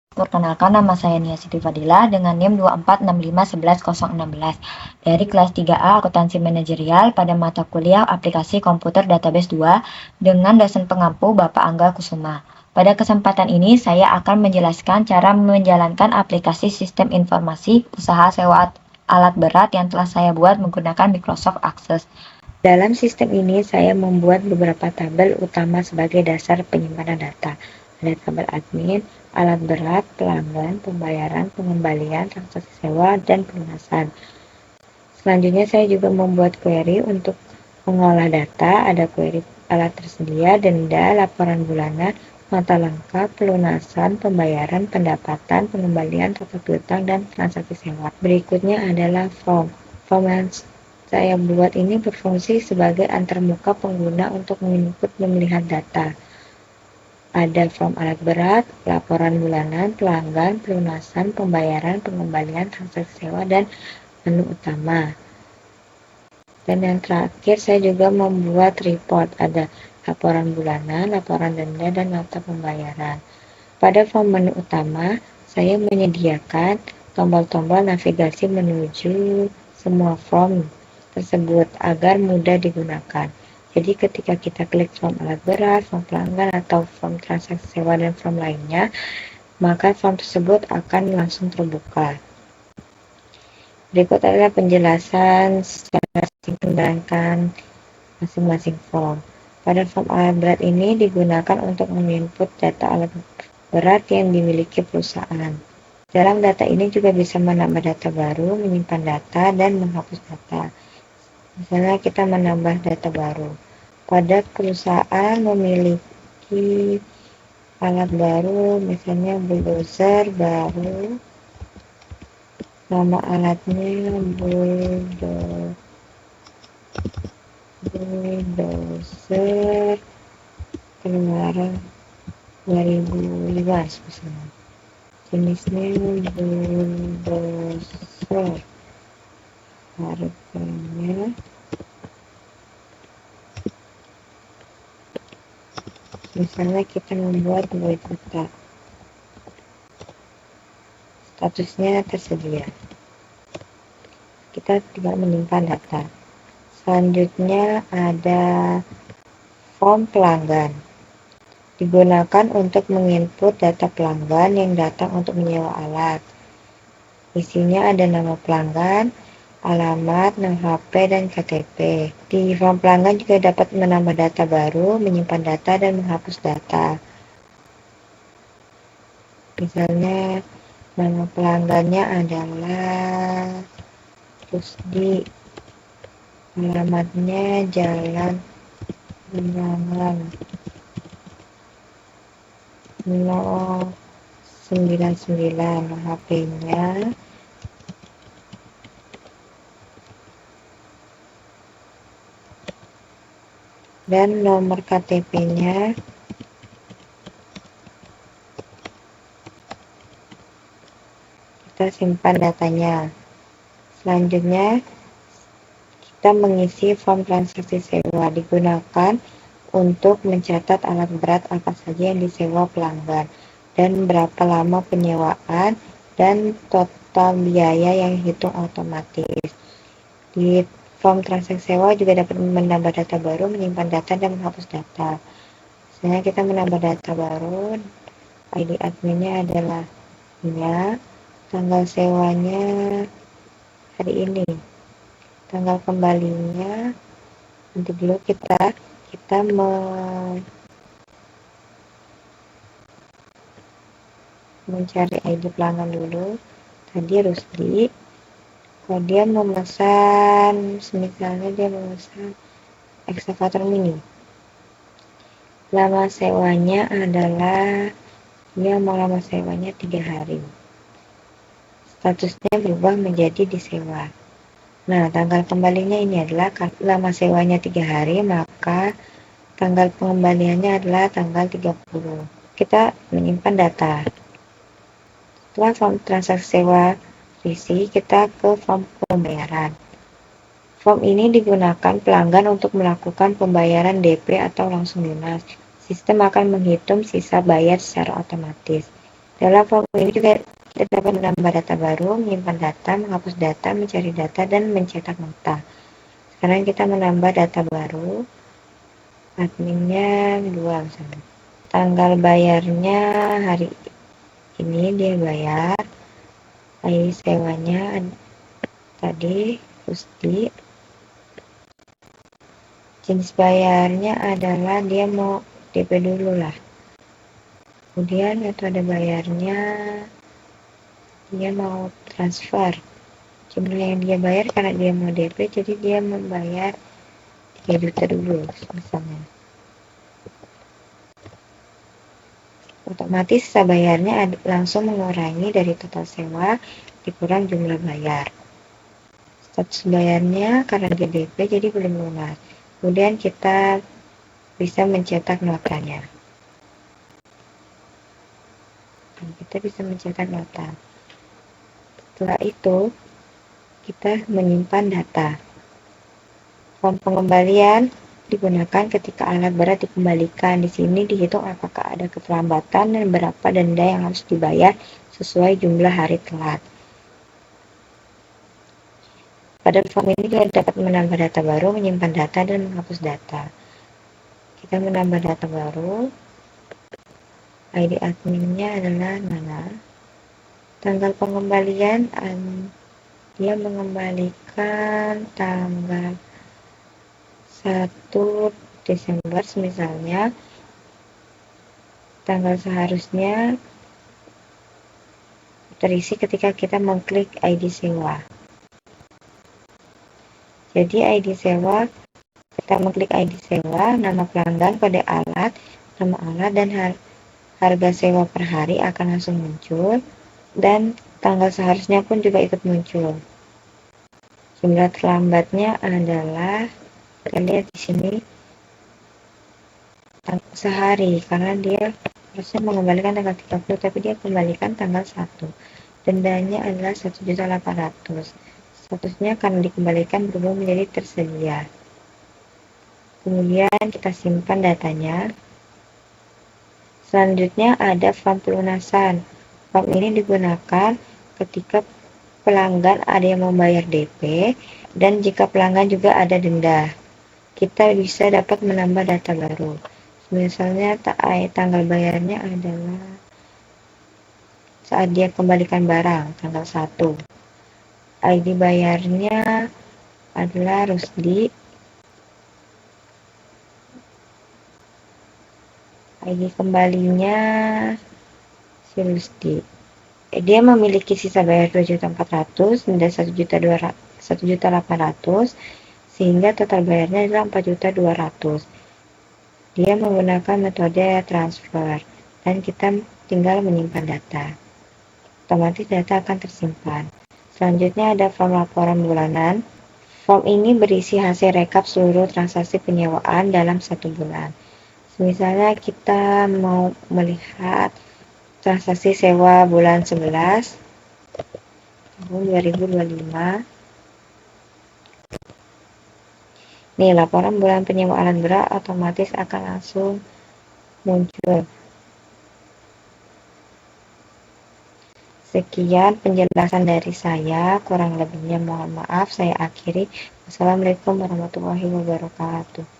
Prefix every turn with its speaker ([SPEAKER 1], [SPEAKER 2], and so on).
[SPEAKER 1] Perkenalkan, nama saya Nia Siti Fadila dengan NIM 2465111016 dari kelas 3A Akuntansi Manajerial pada mata kuliah Aplikasi Komputer Database 2 dengan dosen pengampu Bapak Angga Kusuma. Pada kesempatan ini saya akan menjelaskan cara menjalankan aplikasi sistem informasi usaha sewa alat berat yang telah saya buat menggunakan Microsoft Access. Dalam sistem ini saya membuat beberapa tabel utama sebagai dasar penyimpanan data. Ada tabel admin, alat berat, pelanggan, pembayaran, pengembalian, transaksi sewa, dan pelunasan. Selanjutnya saya juga membuat query untuk mengolah data. Ada query alat tersedia, denda, laporan bulanan, mata lengkap, pelunasan, pembayaran, pendapatan, pengembalian, tata piutang, dan transaksi sewa. Berikutnya adalah form. Form yang saya buat ini berfungsi sebagai antarmuka pengguna untuk menginput dan melihat data. Ada form alat berat, laporan bulanan, pelanggan, pelunasan, pembayaran, pengembalian, transaksi sewa, dan menu utama. Dan yang terakhir saya juga membuat report. Ada laporan bulanan, laporan denda, dan nota pembayaran. Pada form menu utama, saya menyediakan tombol-tombol navigasi menuju semua form tersebut agar mudah digunakan. Jadi ketika kita klik form alat berat, form pelanggan, atau form transaksi sewa dan form lainnya, maka form tersebut akan langsung terbuka. Berikut adalah penjelasan secara menjalankan masing-masing form. Pada form alat berat ini digunakan untuk menginput data alat berat yang dimiliki perusahaan. Dalam data ini juga bisa menambah data baru, menyimpan data, dan menghapus data. Misalnya kita menambah data baru. Pada perusahaan memiliki alat baru, misalnya bulldozer baru, nama alatnya bulldozer keluaran 2015 misalnya. Jenisnya bulldozer, harganya misalnya kita membuat 2 juta, statusnya tersedia. Kita tinggal menyimpan data. Selanjutnya ada form pelanggan. Digunakan untuk menginput data pelanggan yang datang untuk menyewa alat. Isinya ada nama pelanggan, alamat, nama HP, dan KTP. Di form pelanggan juga dapat menambah data baru, menyimpan data, dan menghapus data. Misalnya nama pelanggannya adalah Rusdi, alamatnya Jalan Benangan 099, HP-nya dan nomor KTP-nya kita simpan datanya. Selanjutnya kita mengisi form transaksi sewa. Digunakan untuk mencatat alat berat apa saja yang disewa pelanggan dan berapa lama penyewaan dan total biaya yang dihitung otomatis. Di form transaksi sewa juga dapat menambah data baru, menyimpan data, dan menghapus data. Misalnya kita menambah data baru, ID adminnya adalah Nia, tanggal sewanya hari ini, tanggal kembalinya nanti dulu kita mencari ID pelanggan dulu. Tadi Rusdi, kalau dia memesan, misalnya dia memesan ekskavator mini, lama sewanya adalah dia mau lama sewanya 3 hari, statusnya berubah menjadi disewa. Nah, tanggal kembalinya ini adalah lama sewanya 3 hari, maka tanggal pengembaliannya adalah tanggal 30. Kita menyimpan data. Setelah form transaksi sewa isi, kita ke form pembayaran. Form ini digunakan pelanggan untuk melakukan pembayaran DP atau langsung lunas. Sistem akan menghitung sisa bayar secara otomatis. Dalam form ini juga kita dapat menambah data baru, menyimpan data, menghapus data, mencari data, dan mencetak nota. Sekarang kita menambah data baru, adminnya 2 misalnya. Tanggal bayarnya hari ini dia bayar, ID sewanya tadi Rusdi. Jenis bayarnya adalah dia mau DP dulu lah. Kemudian metode bayarnya dia mau transfer. Jumlah yang dia bayar karena dia mau DP, jadi dia membayar 3 juta dulu misalnya. Otomatis sisa bayarnya langsung mengurangi dari total sewa dikurang jumlah bayar. Status bayarnya karena dia DP jadi belum lunas. Kemudian kita bisa mencetak notanya. Kita bisa mencetak nota. Setelah itu, kita menyimpan data. Form pengembalian digunakan ketika alat berat dikembalikan. Di sini dihitung apakah ada keterlambatan dan berapa denda yang harus dibayar sesuai jumlah hari telat. Pada form ini juga dapat menambah data baru, menyimpan data, dan menghapus data. Kita menambah data baru. ID adminnya adalah Nana. Tanggal pengembalian, dia mengembalikan tanggal 1 Desember misalnya. Tanggal seharusnya terisi ketika kita mengklik ID sewa. Jadi ID sewa, kita mengklik ID sewa, nama pelanggan, kode alat, nama alat, dan harga sewa per hari akan langsung muncul, dan tanggal seharusnya pun juga ikut muncul. Jumlah terlambatnya adalah, kita lihat di sini, sehari, karena dia harusnya mengembalikan tanggal 30, tapi dia kembalikan tanggal 1. Dendanya adalah 1.800.000. Statusnya karena dikembalikan berubah menjadi tersedia. Kemudian kita simpan datanya. Selanjutnya ada form pelunasan. Form ini digunakan ketika pelanggan ada yang membayar DP dan jika pelanggan juga ada denda. Kita bisa dapat menambah data baru. Misalnya tanggal bayarnya adalah saat dia kembalikan barang, tanggal 1. ID bayarnya adalah Rusdi. ID kembalinya si Rusdi. Dia memiliki sisa bayar 2.400.000 dan 1.800.000 sehingga total bayarnya adalah 4.200.000. Dia menggunakan metode transfer dan kita tinggal menyimpan data. Otomatis data akan tersimpan. Selanjutnya ada form laporan bulanan. Form ini berisi hasil rekap seluruh transaksi penyewaan dalam 1 bulan. Misalnya kita mau melihat transaksi sewa bulan 11 tahun 2025. Nih, laporan bulan penyewa alat berat otomatis akan langsung muncul. Sekian penjelasan dari saya, kurang lebihnya mohon maaf, saya akhiri. Wassalamualaikum warahmatullahi wabarakatuh.